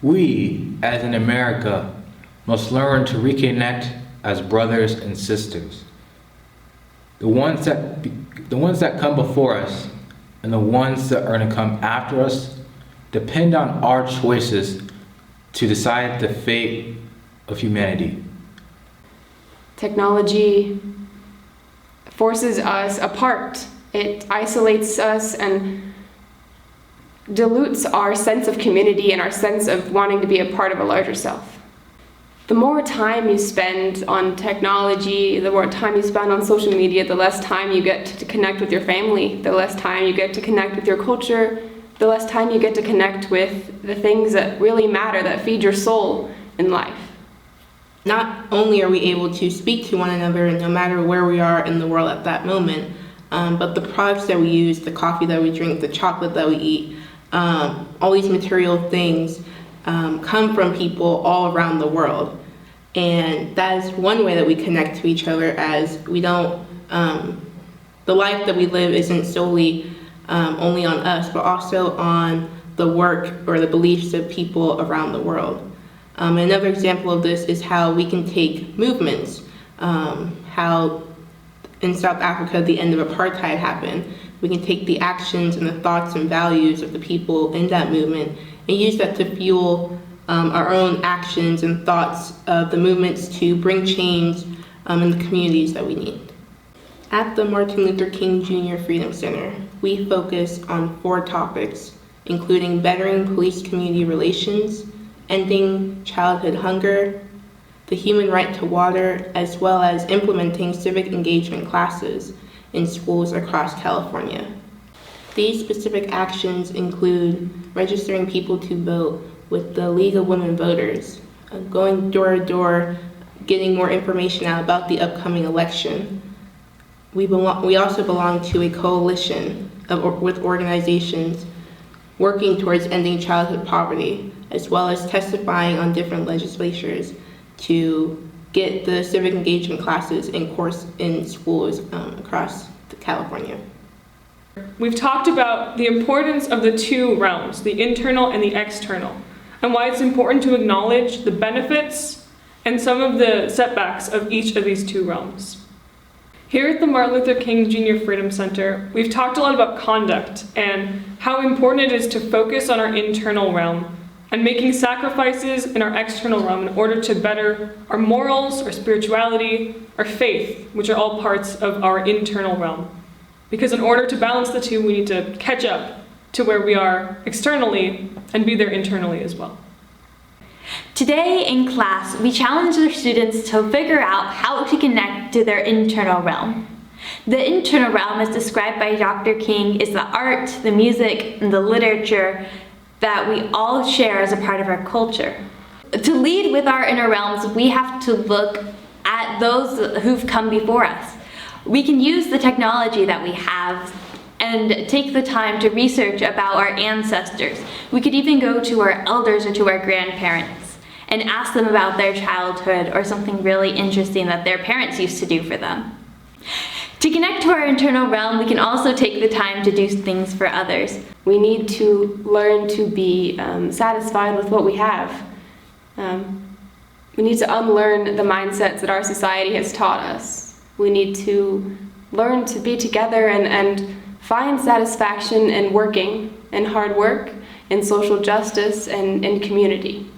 We, as in America, must learn to reconnect as brothers and sisters. The ones that come before us and the ones that are going to come after us depend on our choices to decide the fate of humanity. Technology forces us apart. It isolates us and dilutes our sense of community and our sense of wanting to be a part of a larger self. The more time you spend on technology, the more time you spend on social media, the less time you get to connect with your family, the less time you get to connect with your culture, the less time you get to connect with the things that really matter, that feed your soul in life. Not only are we able to speak to one another no matter where we are in the world at that moment, but the products that we use, the coffee that we drink, the chocolate that we eat, all these material things come from people all around the world. And that is one way that we connect to each other, as we don't, the life that we live isn't solely only on us, but also on the work or the beliefs of people around the world. Another example of this is how we can take movements, how in South Africa the end of apartheid happened. We can take the actions and the thoughts and values of the people in that movement and use that to fuel our own actions and thoughts of the movements to bring change in the communities that we need. At the Martin Luther King Jr. Freedom Center, we focus on 4 topics, including bettering police-community relations, ending childhood hunger, the human right to water, as well as implementing civic engagement classes in schools across California. These specific actions include registering people to vote with the League of Women Voters, going door to door, getting more information out about the upcoming election. We also belong to a coalition with organizations working towards ending childhood poverty, as well as testifying on different legislatures to get the civic engagement classes in schools across California. We've talked about the importance of the 2 realms, the internal and the external, and why it's important to acknowledge the benefits and some of the setbacks of each of these 2 realms. Here at the Martin Luther King Jr. Freedom Center, we've talked a lot about conduct and how important it is to focus on our internal realm and making sacrifices in our external realm in order to better our morals, our spirituality, our faith, which are all parts of our internal realm. Because in order to balance the 2, we need to catch up to where we are externally and be there internally as well. Today in class, we challenge our students to figure out how to connect to their internal realm. The internal realm, as described by Dr. King, is the art, the music, and the literature that we all share as a part of our culture. To lead with our inner realms, we have to look at those who've come before us. We can use the technology that we have and take the time to research about our ancestors. We could even go to our elders or to our grandparents and ask them about their childhood or something really interesting that their parents used to do for them. To connect to our internal realm, we can also take the time to do things for others. We need to learn to be satisfied with what we have. We need to unlearn the mindsets that our society has taught us. We need to learn to be together and find satisfaction in working, in hard work, in social justice, and in community.